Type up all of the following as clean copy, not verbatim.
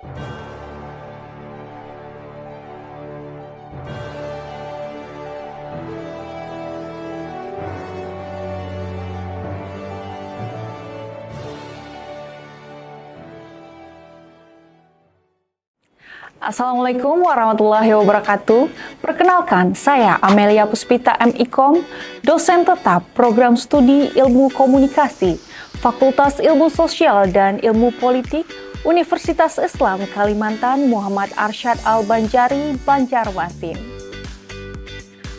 Assalamualaikum warahmatullahi wabarakatuh. Perkenalkan, saya Amelia Puspita M.Ikom, dosen tetap Program Studi Ilmu Komunikasi, Fakultas Ilmu Sosial dan Ilmu Politik, Universitas Islam Kalimantan Muhammad Arsyad Al-Banjari, Banjarmasin.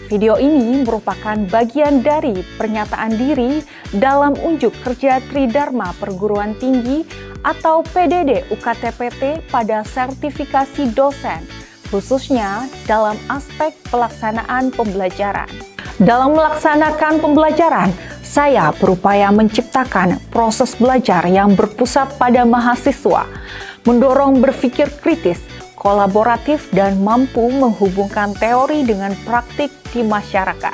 Video ini merupakan bagian dari pernyataan diri dalam unjuk kerja Tridharma Perguruan Tinggi atau PDD UKT-PT pada sertifikasi dosen, khususnya dalam aspek pelaksanaan pembelajaran. Dalam melaksanakan pembelajaran, saya berupaya menciptakan proses belajar yang berpusat pada mahasiswa, mendorong berpikir kritis, kolaboratif, dan mampu menghubungkan teori dengan praktik di masyarakat.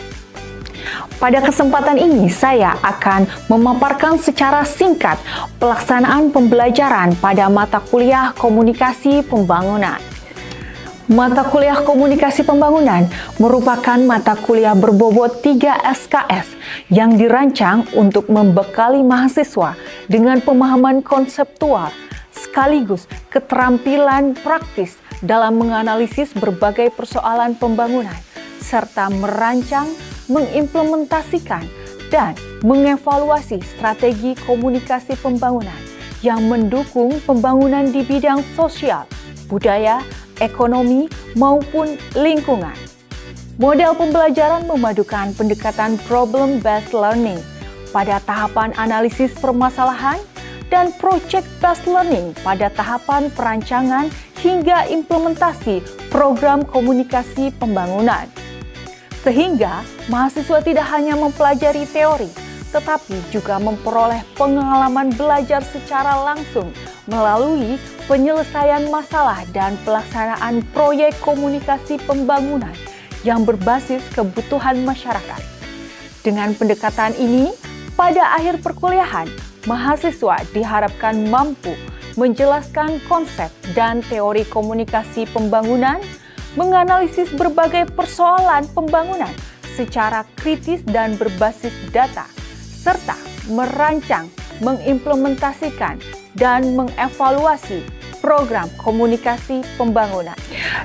Pada kesempatan ini, saya akan memaparkan secara singkat pelaksanaan pembelajaran pada mata kuliah Komunikasi Pembangunan. Mata kuliah Komunikasi Pembangunan merupakan mata kuliah berbobot 3 SKS yang dirancang untuk membekali mahasiswa dengan pemahaman konseptual sekaligus keterampilan praktis dalam menganalisis berbagai persoalan pembangunan serta merancang, mengimplementasikan, dan mengevaluasi strategi komunikasi pembangunan yang mendukung pembangunan di bidang sosial, budaya, ekonomi, maupun lingkungan. Model pembelajaran memadukan pendekatan problem-based learning pada tahapan analisis permasalahan dan project-based learning pada tahapan perancangan hingga implementasi program komunikasi pembangunan. Sehingga mahasiswa tidak hanya mempelajari teori, tetapi juga memperoleh pengalaman belajar secara langsung melalui penyelesaian masalah dan pelaksanaan proyek komunikasi pembangunan yang berbasis kebutuhan masyarakat. Dengan pendekatan ini, pada akhir perkuliahan, mahasiswa diharapkan mampu menjelaskan konsep dan teori komunikasi pembangunan, menganalisis berbagai persoalan pembangunan secara kritis dan berbasis data, serta merancang, mengimplementasikan, dan mengevaluasi program komunikasi pembangunan.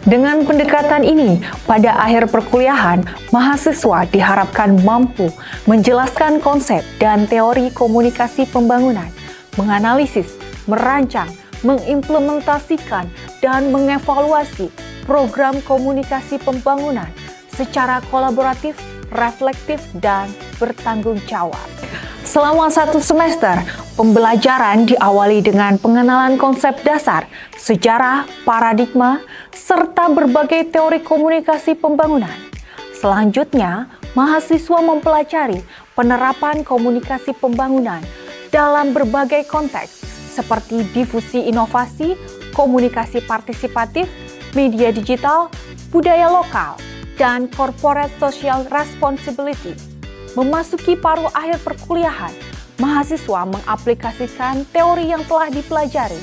Dengan pendekatan ini, pada akhir perkuliahan, mahasiswa diharapkan mampu menjelaskan konsep dan teori komunikasi pembangunan, menganalisis, merancang, mengimplementasikan, dan mengevaluasi program komunikasi pembangunan secara kolaboratif, reflektif, dan bertanggung jawab. Selama 1 semester, pembelajaran diawali dengan pengenalan konsep dasar, sejarah, paradigma, serta berbagai teori komunikasi pembangunan. Selanjutnya, mahasiswa mempelajari penerapan komunikasi pembangunan dalam berbagai konteks, seperti difusi inovasi, komunikasi partisipatif, media digital, budaya lokal, dan corporate social responsibility. Memasuki paruh akhir perkuliahan, mahasiswa mengaplikasikan teori yang telah dipelajari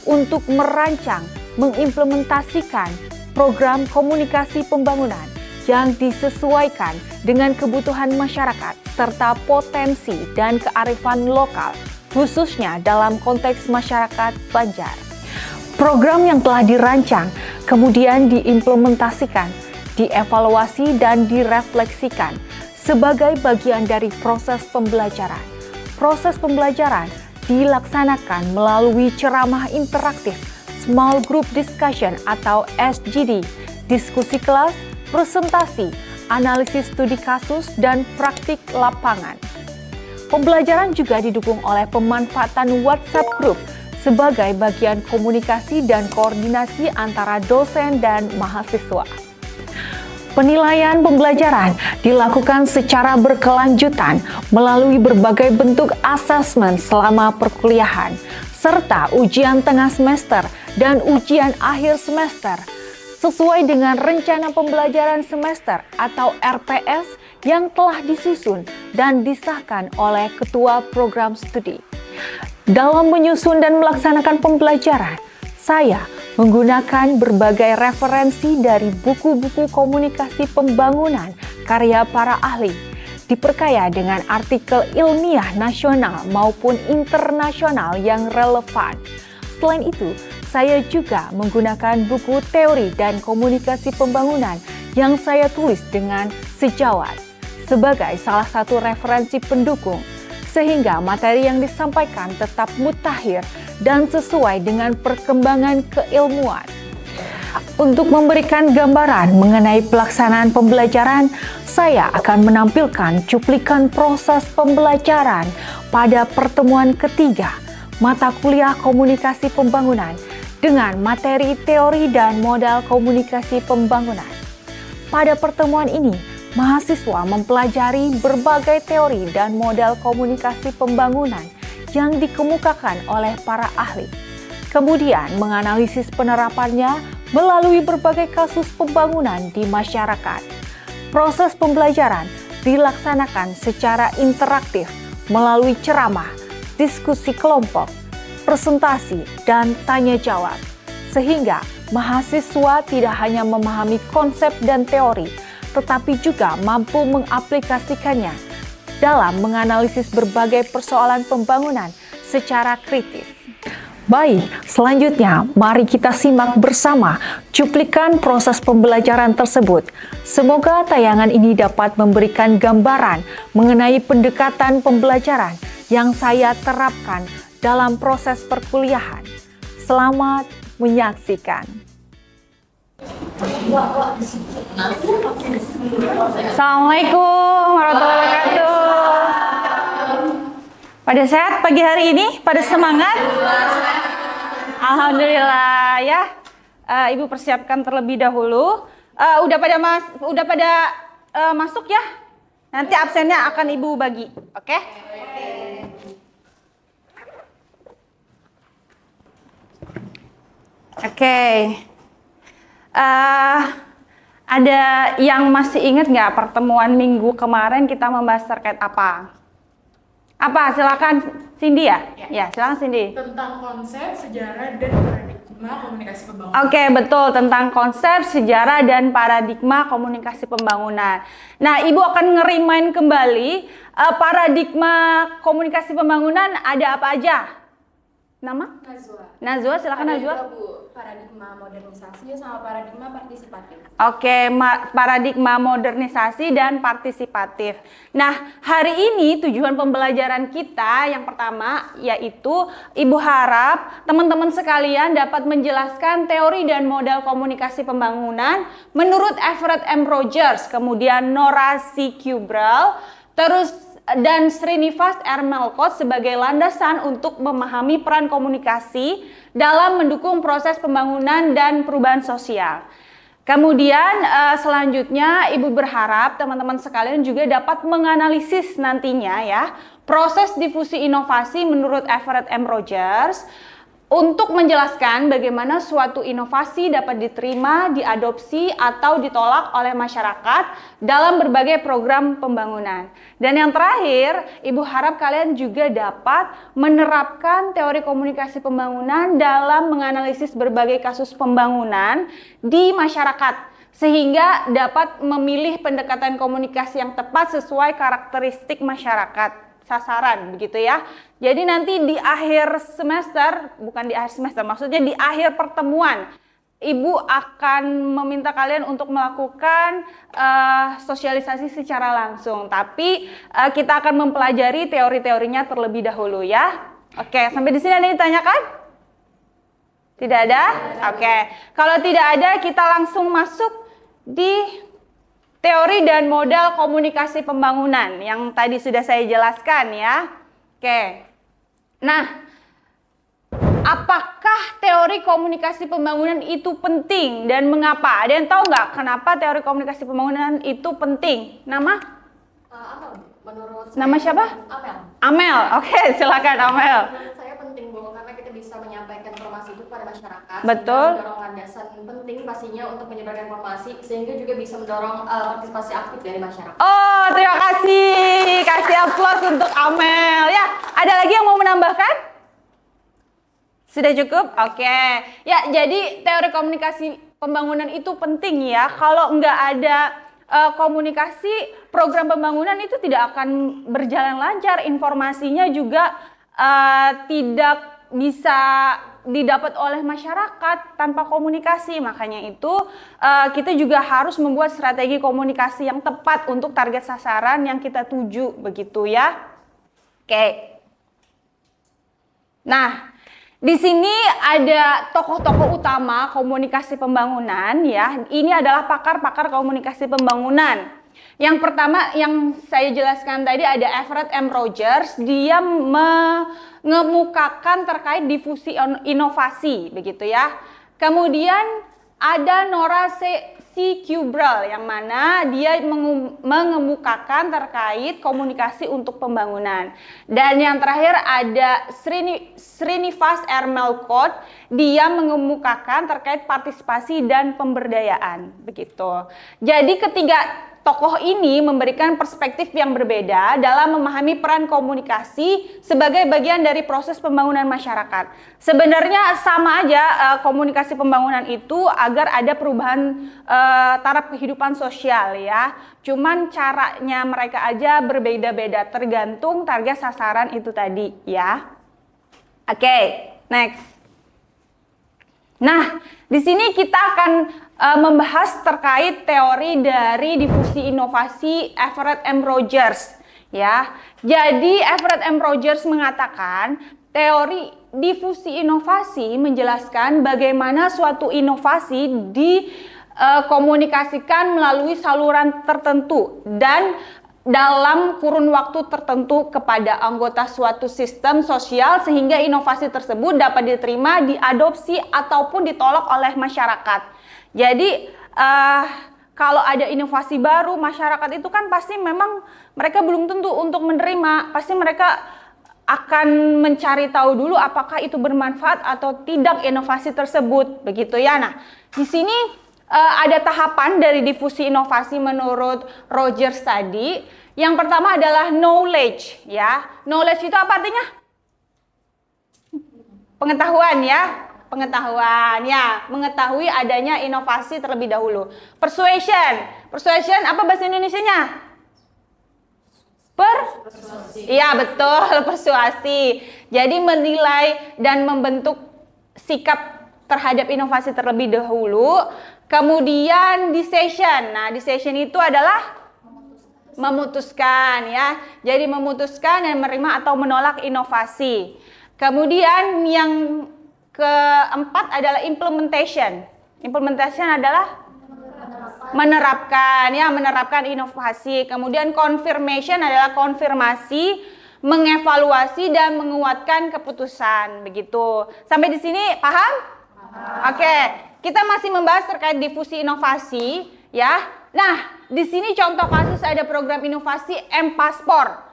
untuk merancang, mengimplementasikan program komunikasi pembangunan yang disesuaikan dengan kebutuhan masyarakat serta potensi dan kearifan lokal, khususnya dalam konteks masyarakat Banjar. Program yang telah dirancang kemudian diimplementasikan, dievaluasi, dan direfleksikan sebagai bagian dari proses pembelajaran. Proses pembelajaran dilaksanakan melalui ceramah interaktif, small group discussion atau SGD, diskusi kelas, presentasi, analisis studi kasus, dan praktik lapangan. Pembelajaran juga didukung oleh pemanfaatan WhatsApp Group sebagai bagian komunikasi dan koordinasi antara dosen dan mahasiswa. Penilaian pembelajaran dilakukan secara berkelanjutan melalui berbagai bentuk asesmen selama perkuliahan, serta ujian tengah semester dan ujian akhir semester, sesuai dengan rencana pembelajaran semester atau RPS yang telah disusun dan disahkan oleh Ketua Program Studi. Dalam menyusun dan melaksanakan pembelajaran, saya menggunakan berbagai referensi dari buku-buku komunikasi pembangunan karya para ahli, diperkaya dengan artikel ilmiah nasional maupun internasional yang relevan. Selain itu, saya juga menggunakan buku teori dan komunikasi pembangunan yang saya tulis dengan sejawat sebagai salah satu referensi pendukung, sehingga materi yang disampaikan tetap mutakhir dan sesuai dengan perkembangan keilmuan. Untuk memberikan gambaran mengenai pelaksanaan pembelajaran, saya akan menampilkan cuplikan proses pembelajaran pada pertemuan ketiga mata kuliah komunikasi pembangunan dengan materi teori dan modal komunikasi pembangunan. Pada pertemuan ini, mahasiswa mempelajari berbagai teori dan modal komunikasi pembangunan yang dikemukakan oleh para ahli. Kemudian menganalisis penerapannya melalui berbagai kasus pembangunan di masyarakat. Proses pembelajaran dilaksanakan secara interaktif melalui ceramah, diskusi kelompok, presentasi, dan tanya jawab, sehingga mahasiswa tidak hanya memahami konsep dan teori, tetapi juga mampu mengaplikasikannya dalam menganalisis berbagai persoalan pembangunan secara kritis. Baik, selanjutnya mari kita simak bersama cuplikan proses pembelajaran tersebut. Semoga tayangan ini dapat memberikan gambaran mengenai pendekatan pembelajaran yang saya terapkan dalam proses perkuliahan. Selamat menyaksikan. Assalamualaikum warahmatullahi wabarakatuh. Pada sehat pagi hari ini? Pada semangat? Alhamdulillah ya. Ibu persiapkan terlebih dahulu. Udah pada masuk ya? Nanti absennya akan Ibu bagi, oke? Oke. Ada yang masih ingat nggak pertemuan minggu kemarin kita membahas terkait apa? Apa? Silakan Cindy ya? Ya, silakan Cindy. Tentang konsep, sejarah, dan paradigma komunikasi pembangunan. Oke, betul, tentang konsep, sejarah, dan paradigma komunikasi pembangunan. Nah, Ibu akan ngerimain kembali paradigma komunikasi pembangunan ada apa aja? Nama? Najwa, silakan Najwa. Ada Bu, paradigma modernisasi sama paradigma partisipatif. Oke, paradigma modernisasi dan partisipatif. Nah, hari ini tujuan pembelajaran kita yang pertama yaitu Ibu harap teman-teman sekalian dapat menjelaskan teori dan modal komunikasi pembangunan menurut Everett M. Rogers, kemudian Nora C. Kubral, dan Srinivas R. Melkot sebagai landasan untuk memahami peran komunikasi dalam mendukung proses pembangunan dan perubahan sosial. Kemudian selanjutnya Ibu berharap teman-teman sekalian juga dapat menganalisis nantinya ya proses difusi inovasi menurut Everett M. Rogers untuk menjelaskan bagaimana suatu inovasi dapat diterima, diadopsi, atau ditolak oleh masyarakat dalam berbagai program pembangunan. Dan yang terakhir, Ibu harap kalian juga dapat menerapkan teori komunikasi pembangunan dalam menganalisis berbagai kasus pembangunan di masyarakat, sehingga dapat memilih pendekatan komunikasi yang tepat sesuai karakteristik masyarakat sasaran begitu ya. Jadi nanti di akhir semester, bukan di akhir semester, maksudnya di akhir pertemuan, Ibu akan meminta kalian untuk melakukan sosialisasi secara langsung. Tapi kita akan mempelajari teori-teorinya terlebih dahulu ya. Oke, sampai di sini ada yang ditanyakan? Tidak ada? Oke. Kalau tidak ada, kita langsung masuk di teori dan modal komunikasi pembangunan yang tadi sudah saya jelaskan ya. Oke. Nah, apakah teori komunikasi pembangunan itu penting dan mengapa? Ada yang tahu nggak kenapa teori komunikasi pembangunan itu penting? Nama? Amel. Menurut Nama siapa? Amel. Amel. Oke, silakan Amel. Menurut saya penting Bu, karena kita bisa menyampaikan informasi itu kepada masyarakat. Betul. Mendorong landasan penting pastinya untuk menyebarkan informasi, sehingga juga bisa mendorong partisipasi aktif dari masyarakat. Oh, terima kasih. Kasih aplaus untuk Amel. Ya, ada lagi yang mau menambahkan? Sudah cukup? Oke. Ya, jadi teori komunikasi pembangunan itu penting ya. Kalau nggak ada komunikasi, program pembangunan itu tidak akan berjalan lancar. Informasinya juga tidak bisa didapat oleh masyarakat tanpa komunikasi. Makanya itu kita juga harus membuat strategi komunikasi yang tepat untuk target sasaran yang kita tuju, begitu ya. Oke. Nah, di sini ada tokoh-tokoh utama komunikasi pembangunan ya. Ini adalah pakar-pakar komunikasi pembangunan. Yang pertama yang saya jelaskan tadi ada Everett M. Rogers. Dia mengemukakan terkait difusi inovasi, begitu ya. Kemudian ada Nora C. Kubral yang mana dia mengemukakan terkait komunikasi untuk pembangunan. Dan yang terakhir ada Srinivas R. Melkot, dia mengemukakan terkait partisipasi dan pemberdayaan, begitu. Jadi ketiga tokoh ini memberikan perspektif yang berbeda dalam memahami peran komunikasi sebagai bagian dari proses pembangunan masyarakat. Sebenarnya sama aja komunikasi pembangunan itu agar ada perubahan taraf kehidupan sosial ya. Cuman caranya mereka aja berbeda-beda tergantung target sasaran itu tadi ya. Oke, next. Nah, di sini kita akan membahas terkait teori dari difusi inovasi Everett M. Rogers ya. Jadi Everett M. Rogers mengatakan teori difusi inovasi menjelaskan bagaimana suatu inovasi dikomunikasikan melalui saluran tertentu dan dalam kurun waktu tertentu kepada anggota suatu sistem sosial sehingga inovasi tersebut dapat diterima, diadopsi ataupun ditolak oleh masyarakat. Jadi kalau ada inovasi baru, masyarakat itu kan pasti memang mereka belum tentu untuk menerima. Pasti mereka akan mencari tahu dulu apakah itu bermanfaat atau tidak inovasi tersebut, begitu ya. Nah, di sini ada tahapan dari difusi inovasi menurut Rogers tadi. Yang pertama adalah knowledge ya. Knowledge itu apa artinya? Pengetahuan ya. Pengetahuan ya, mengetahui adanya inovasi terlebih dahulu. Persuasion apa bahasa Indonesianya? Iya betul, persuasi. Jadi menilai dan membentuk sikap terhadap inovasi terlebih dahulu. Kemudian decision. Nah, decision itu adalah memutuskan ya. Jadi memutuskan dan menerima atau menolak inovasi. Kemudian yang keempat adalah implementation. Implementation adalah menerapkan ya, menerapkan inovasi. Kemudian confirmation adalah konfirmasi, mengevaluasi dan menguatkan keputusan, begitu. Sampai di sini paham? Oke, kita masih membahas terkait difusi inovasi ya. Nah, di sini contoh kasus ada program inovasi M-Paspor.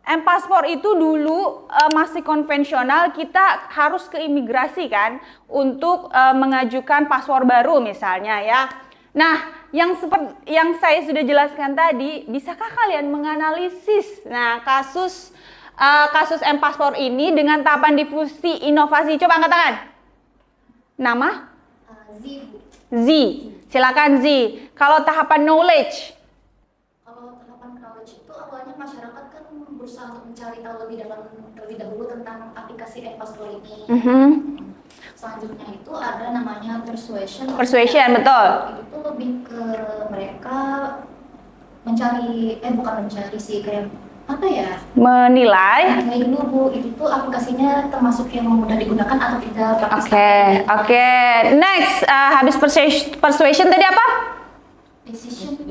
M-Paspor itu dulu masih konvensional, kita harus ke imigrasi kan untuk mengajukan paspor baru misalnya ya. Nah, yang saya sudah jelaskan tadi, bisakah kalian menganalisis kasus M-Paspor ini dengan tahapan difusi inovasi? Coba angkat tangan. Nama? Z. Silakan Z. Kalau tahapan knowledge? Kalau tahapan knowledge itu awalnya masyarakat kan berusaha untuk mencari tahu terlebih dahulu tentang aplikasi M-Paspor ini. Selanjutnya itu ada namanya persuasion. Persuasion, betul. Itu lebih ke mereka mencari, bukan mencari sih, kayak apa ya? Menilai. Menilai dulu Bu, itu tuh aplikasinya termasuk yang mudah digunakan atau tidak. Oke. Next, habis persuasion tadi apa?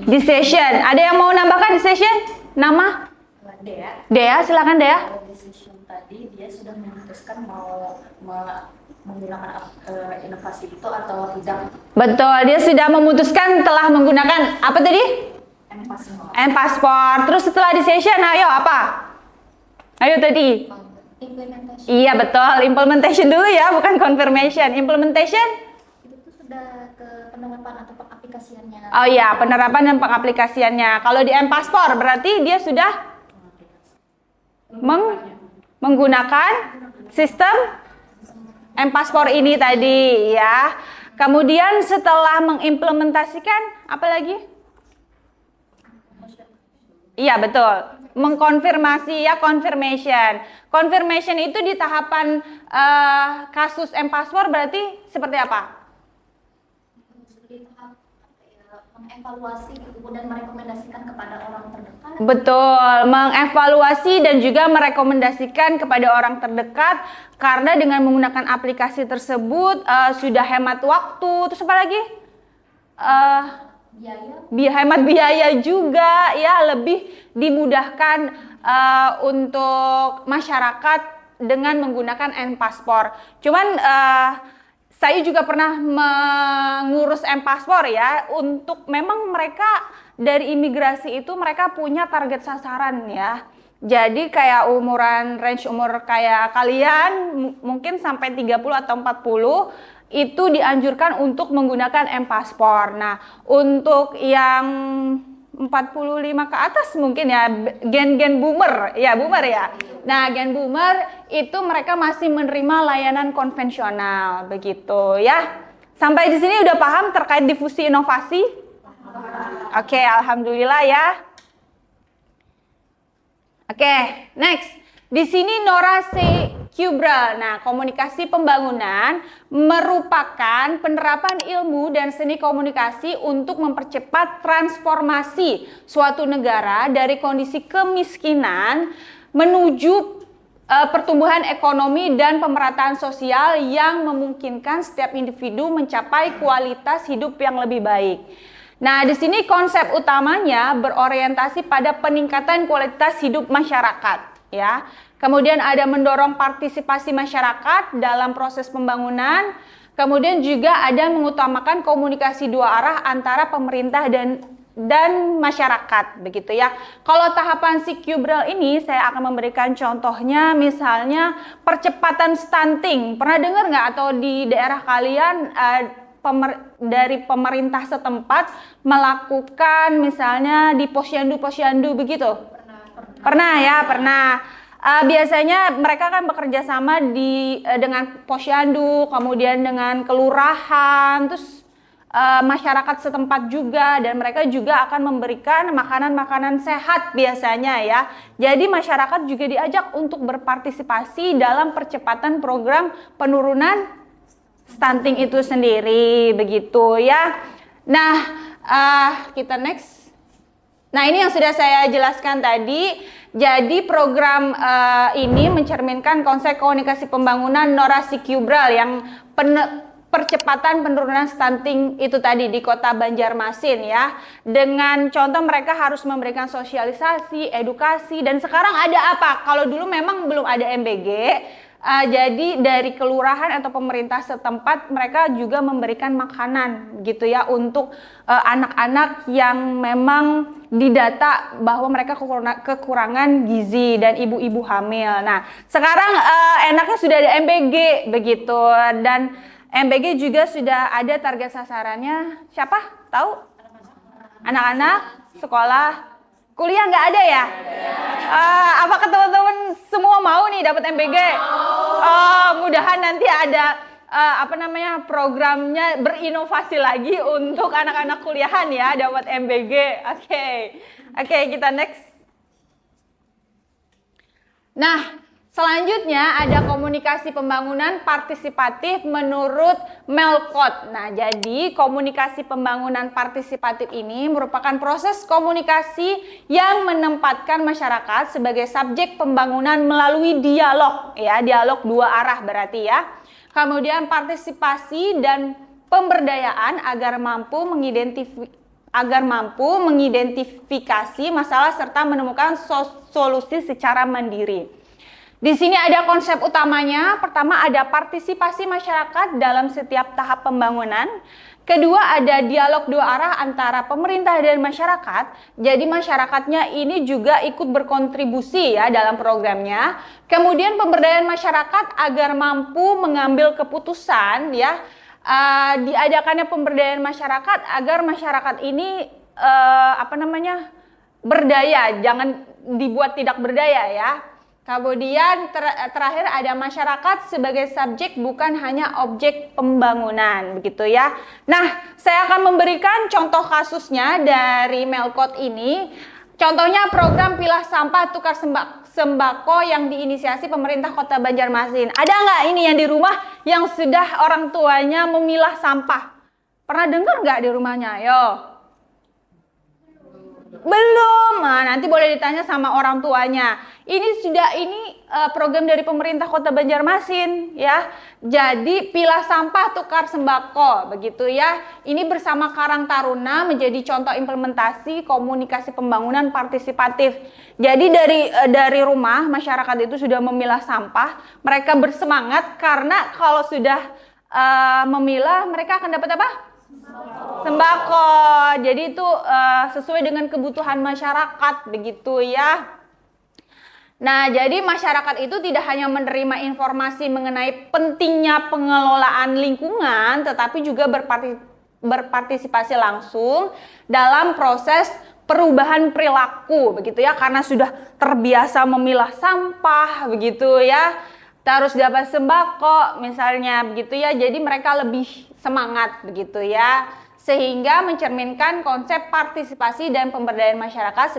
Decision. Ada yang mau nambahkan decision? Nama? Dea, silakan Dea. Decision tadi dia sudah memutuskan mau menggunakan inovasi itu atau tidak. Betul, dia sudah memutuskan telah menggunakan apa tadi? M-Paspor. Terus setelah decision, ayo apa? Ayo tadi. Implementation. Iya betul, implementation dulu ya, bukan confirmation. Implementation? Itu tuh sudah ke penerapan atau pengaplikasiannya. Oh iya, penerapan dan pengaplikasiannya. Kalau di M-Paspor berarti dia sudah menggunakan sistem M-Paspor ini tadi ya. Kemudian setelah mengimplementasikan apa lagi? Iya betul, mengkonfirmasi ya, confirmation. Confirmation itu di tahapan kasus M-Paspor berarti seperti apa? Di tahap mengevaluasi gitu dan merekomendasikan kepada orang terdekat. Betul, mengevaluasi dan juga merekomendasikan kepada orang terdekat karena dengan menggunakan aplikasi tersebut sudah hemat waktu. Terus apa lagi? Hemat biaya juga ya, lebih dimudahkan untuk masyarakat dengan menggunakan M-Paspor. Cuman saya juga pernah mengurus M-Paspor ya, untuk memang mereka dari imigrasi itu mereka punya target sasaran ya. Jadi kayak range umur kayak kalian mungkin sampai 30 atau 40 itu dianjurkan untuk menggunakan M-Paspor. Nah, untuk yang 45 ke atas mungkin ya gen boomer ya. Nah, gen boomer itu mereka masih menerima layanan konvensional begitu ya. Sampai di sini udah paham terkait difusi inovasi? Oke, alhamdulillah ya. Oke, next. Di sini Nora C. Kubral. Nah, komunikasi pembangunan merupakan penerapan ilmu dan seni komunikasi untuk mempercepat transformasi suatu negara dari kondisi kemiskinan menuju pertumbuhan ekonomi dan pemerataan sosial yang memungkinkan setiap individu mencapai kualitas hidup yang lebih baik. Nah, di sini konsep utamanya berorientasi pada peningkatan kualitas hidup masyarakat, ya. Kemudian ada mendorong partisipasi masyarakat dalam proses pembangunan. Kemudian juga ada mengutamakan komunikasi dua arah antara pemerintah dan masyarakat, begitu ya. Kalau tahapan si Kubral ini saya akan memberikan contohnya, misalnya percepatan stunting. Pernah dengar nggak atau di daerah kalian dari pemerintah setempat melakukan misalnya di posyandu begitu? Pernah. Biasanya mereka kan bekerja sama dengan posyandu, kemudian dengan kelurahan, terus masyarakat setempat juga, dan mereka juga akan memberikan makanan-makanan sehat biasanya ya. Jadi masyarakat juga diajak untuk berpartisipasi dalam percepatan program penurunan stunting itu sendiri, begitu ya. Nah, kita next. Nah, ini yang sudah saya jelaskan tadi. Jadi program ini mencerminkan konsep komunikasi pembangunan Nora C. Kubral yang percepatan penurunan stunting itu tadi di kota Banjarmasin ya. Dengan contoh mereka harus memberikan sosialisasi, edukasi, dan sekarang ada apa? Kalau dulu memang belum ada MBG, jadi dari kelurahan atau pemerintah setempat mereka juga memberikan makanan gitu ya untuk anak-anak yang memang didata bahwa mereka kekurangan gizi dan ibu-ibu hamil. Nah, sekarang enaknya sudah ada MBG begitu, dan MBG juga sudah ada target sasarannya. Siapa? Tahu? Anak-anak sekolah. Kuliah nggak ada ya? Apakah teman-teman semua mau nih dapat MBG? Mudahan nanti ada programnya berinovasi lagi untuk anak-anak kuliahan ya dapat MBG. Oke, kita next. Nah, selanjutnya ada komunikasi pembangunan partisipatif menurut Melcott. Nah, jadi komunikasi pembangunan partisipatif ini merupakan proses komunikasi yang menempatkan masyarakat sebagai subjek pembangunan melalui dialog, ya, dialog dua arah berarti ya. Kemudian partisipasi dan pemberdayaan agar mampu mengidentifikasi masalah serta menemukan solusi secara mandiri. Di sini ada konsep utamanya. Pertama ada partisipasi masyarakat dalam setiap tahap pembangunan. Kedua ada dialog dua arah antara pemerintah dan masyarakat. Jadi masyarakatnya ini juga ikut berkontribusi ya dalam programnya. Kemudian pemberdayaan masyarakat agar mampu mengambil keputusan ya. Diadakannya pemberdayaan masyarakat agar masyarakat ini berdaya, jangan dibuat tidak berdaya ya. Kemudian terakhir ada masyarakat sebagai subjek bukan hanya objek pembangunan, begitu ya. Nah, saya akan memberikan contoh kasusnya dari Melkot ini. Contohnya program pilah sampah tukar sembako yang diinisiasi pemerintah Kota Banjarmasin. Ada nggak ini yang di rumah yang sudah orang tuanya memilah sampah? Pernah dengar nggak di rumahnya? Yo. Belum, nah, nanti boleh ditanya sama orang tuanya. Ini program dari pemerintah Kota Banjarmasin ya. Jadi pilah sampah tukar sembako begitu ya. Ini bersama Karang Taruna menjadi contoh implementasi komunikasi pembangunan partisipatif. Jadi dari rumah masyarakat itu sudah memilah sampah. Mereka bersemangat karena kalau sudah memilah mereka akan dapat apa? Sembako. Jadi itu sesuai dengan kebutuhan masyarakat begitu ya. Nah, jadi masyarakat itu tidak hanya menerima informasi mengenai pentingnya pengelolaan lingkungan, tetapi juga berpartisipasi langsung dalam proses perubahan perilaku begitu ya, karena sudah terbiasa memilah sampah begitu ya. Terus dapat sembako misalnya begitu ya. Jadi mereka lebih semangat begitu ya. Sehingga mencerminkan konsep partisipasi dan pemberdayaan masyarakat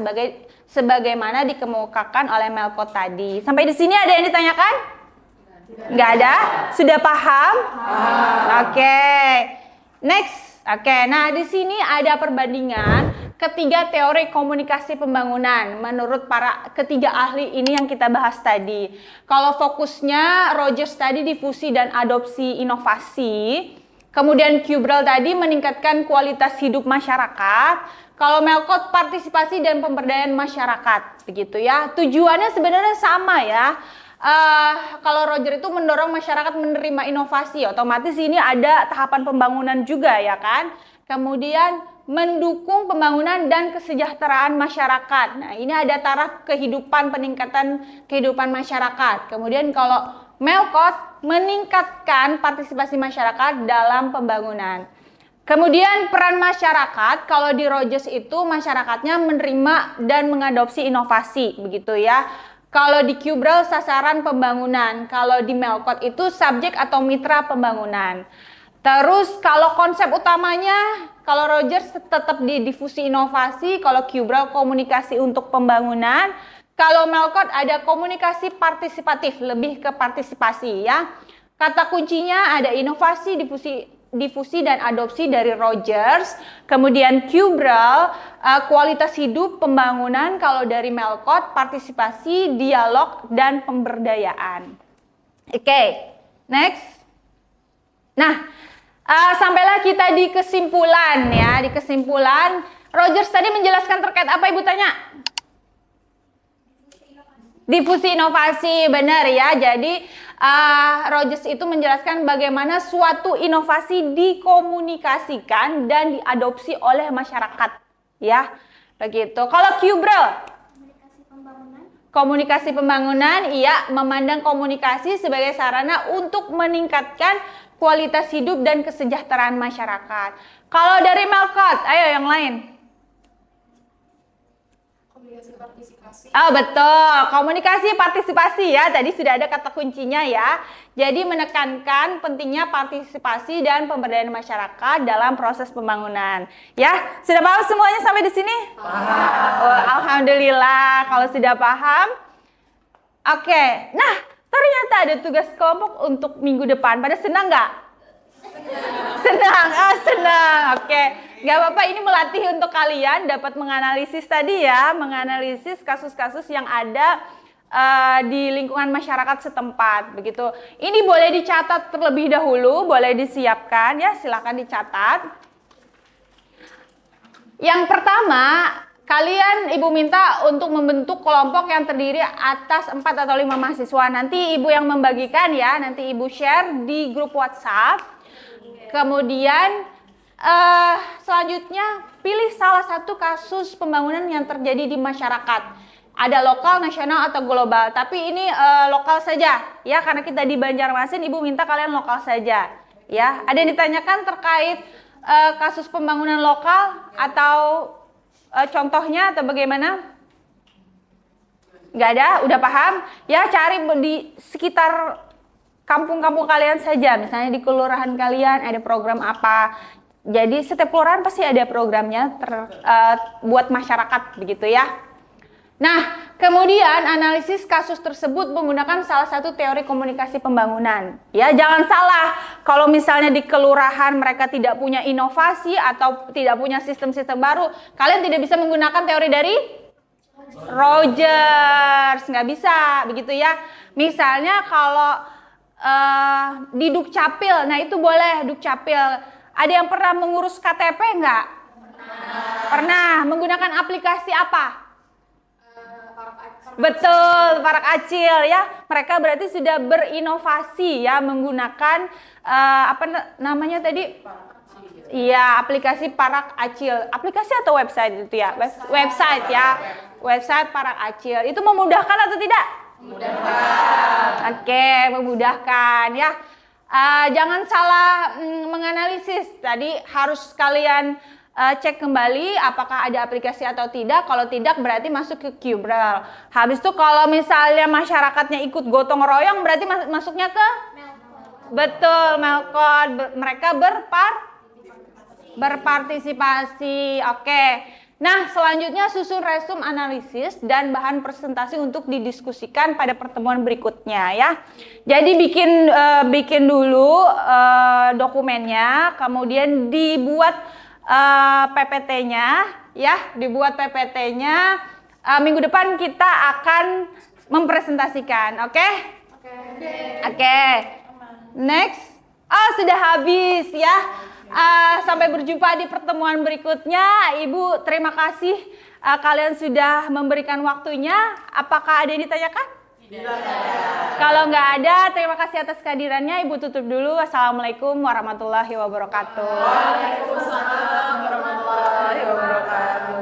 sebagaimana dikemukakan oleh Melkot tadi. Sampai di sini ada yang ditanyakan? Nggak ada? Sudah paham? Oke. Next. Oke, nah di sini ada perbandingan ketiga teori komunikasi pembangunan menurut para ketiga ahli ini yang kita bahas tadi. Kalau fokusnya Rogers tadi difusi dan adopsi inovasi, kemudian Kubral tadi meningkatkan kualitas hidup masyarakat, kalau Melkot partisipasi dan pemberdayaan masyarakat, begitu ya. Tujuannya sebenarnya sama ya. Kalau Roger itu mendorong masyarakat menerima inovasi, otomatis ini ada tahapan pembangunan juga ya kan. Kemudian mendukung pembangunan dan kesejahteraan masyarakat. Nah, ini ada taraf kehidupan, peningkatan kehidupan masyarakat. Kemudian kalau Melkot meningkatkan partisipasi masyarakat dalam pembangunan. Kemudian peran masyarakat, kalau di Rogers itu masyarakatnya menerima dan mengadopsi inovasi, begitu ya. Kalau di Kubral sasaran pembangunan, kalau di Melkot itu subjek atau mitra pembangunan. Terus kalau konsep utamanya, kalau Rogers tetap di difusi inovasi, kalau Kubral komunikasi untuk pembangunan, kalau Melkot ada komunikasi partisipatif, lebih ke partisipasi ya. Kata kuncinya ada inovasi, difusi dan adopsi dari Rogers. Kemudian Kubral, kualitas hidup pembangunan. Kalau dari Melkot, partisipasi, dialog, dan pemberdayaan. Oke, next. Nah, sampailah kita di kesimpulan ya. Di kesimpulan, Rogers tadi menjelaskan terkait apa Ibu tanya? Difusi inovasi, benar ya. Jadi Rogers itu menjelaskan bagaimana suatu inovasi dikomunikasikan dan diadopsi oleh masyarakat, ya, begitu. Kalau Kubral, komunikasi pembangunan, iya, memandang komunikasi sebagai sarana untuk meningkatkan kualitas hidup dan kesejahteraan masyarakat. Kalau dari Melkot, ayo yang lain. Oh betul, komunikasi partisipasi ya, tadi sudah ada kata kuncinya ya. Jadi menekankan pentingnya partisipasi dan pemberdayaan masyarakat dalam proses pembangunan. Ya, sudah paham semuanya sampai di sini? Paham. Oh, alhamdulillah kalau sudah paham. Oke, nah ternyata ada tugas kelompok untuk minggu depan. Pada senang nggak? Senang, senang. Oke, nggak apa-apa. Ini melatih untuk kalian dapat menganalisis tadi ya, menganalisis kasus-kasus yang ada di lingkungan masyarakat setempat, begitu. Ini boleh dicatat terlebih dahulu, boleh disiapkan ya, silakan dicatat. Yang pertama, kalian Ibu minta untuk membentuk kelompok yang terdiri atas 4 atau 5 mahasiswa. Nanti Ibu yang membagikan ya, nanti Ibu share di grup WhatsApp. Kemudian selanjutnya pilih salah satu kasus pembangunan yang terjadi di masyarakat. Ada lokal, nasional, atau global. Tapi ini lokal saja ya, karena kita di Banjarmasin, Ibu minta kalian lokal saja ya. Ada yang ditanyakan terkait kasus pembangunan lokal atau contohnya atau bagaimana? Nggak ada, udah paham? Ya cari di sekitar kampung-kampung kalian saja, misalnya di kelurahan kalian ada program apa. Jadi setiap kelurahan pasti ada programnya buat masyarakat begitu ya. Nah, kemudian analisis kasus tersebut menggunakan salah satu teori komunikasi pembangunan. Ya, jangan salah kalau misalnya di kelurahan mereka tidak punya inovasi atau tidak punya sistem-sistem baru, kalian tidak bisa menggunakan teori dari Rogers, nggak bisa begitu ya. Misalnya kalau di Dukcapil, nah itu boleh Dukcapil. Ada yang pernah mengurus KTP nggak? Pernah. Menggunakan aplikasi apa? Betul, Parak Acil ya. Mereka berarti sudah berinovasi ya menggunakan apa namanya tadi? Iya, aplikasi Parak Acil. Aplikasi atau website itu ya? Website ya. Website Parak Acil. Itu memudahkan atau tidak? Memudahkan. Oke, memudahkan ya. Jangan salah menganalisis. Tadi harus kalian cek kembali apakah ada aplikasi atau tidak. Kalau tidak berarti masuk ke Qbrel. Habis itu kalau misalnya masyarakatnya ikut gotong royong berarti masuknya ke betul Melkon. Mereka berpartisipasi. Oke. Nah, selanjutnya susun resume analisis dan bahan presentasi untuk didiskusikan pada pertemuan berikutnya ya. Jadi bikin dulu dokumennya, kemudian dibuat PPT-nya ya, dibuat PPT-nya. Minggu depan kita akan mempresentasikan, oke? Oke. Next. Sudah habis ya. Sampai berjumpa di pertemuan berikutnya. Ibu, terima kasih kalian sudah memberikan waktunya. Apakah ada yang ditanyakan? Tidak. Kalau nggak ada, terima kasih atas kehadirannya. Ibu tutup dulu. Assalamualaikum warahmatullahi wabarakatuh. Waalaikumsalam warahmatullahi wabarakatuh.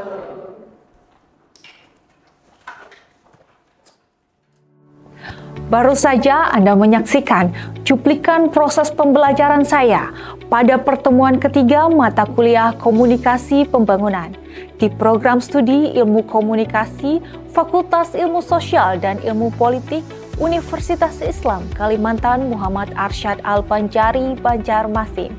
Baru saja Anda menyaksikan cuplikan proses pembelajaran saya pada pertemuan ketiga mata kuliah Komunikasi Pembangunan di program studi Ilmu Komunikasi Fakultas Ilmu Sosial dan Ilmu Politik Universitas Islam Kalimantan Muhammad Arsyad Al-Banjari, Banjarmasin.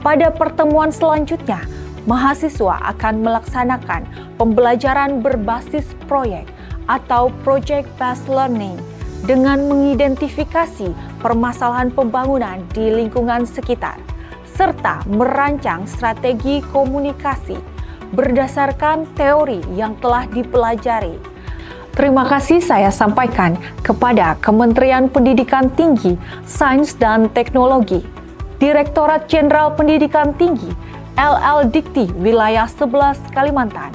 Pada pertemuan selanjutnya, mahasiswa akan melaksanakan pembelajaran berbasis proyek atau Project Based Learning dengan mengidentifikasi permasalahan pembangunan di lingkungan sekitar, serta merancang strategi komunikasi berdasarkan teori yang telah dipelajari. Terima kasih saya sampaikan kepada Kementerian Pendidikan Tinggi, Sains dan Teknologi, Direktorat Jenderal Pendidikan Tinggi, LL Dikti Wilayah 11 Kalimantan,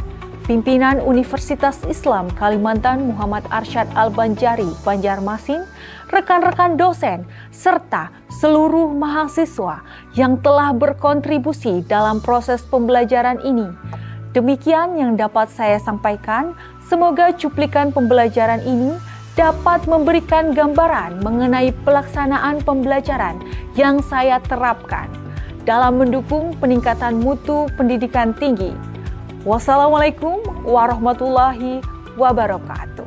Pimpinan Universitas Islam Kalimantan Muhammad Arsyad Al-Banjari, Banjarmasin, rekan-rekan dosen, serta seluruh mahasiswa yang telah berkontribusi dalam proses pembelajaran ini. Demikian yang dapat saya sampaikan. Semoga cuplikan pembelajaran ini dapat memberikan gambaran mengenai pelaksanaan pembelajaran yang saya terapkan dalam mendukung peningkatan mutu pendidikan tinggi. Wassalamualaikum warahmatullahi wabarakatuh.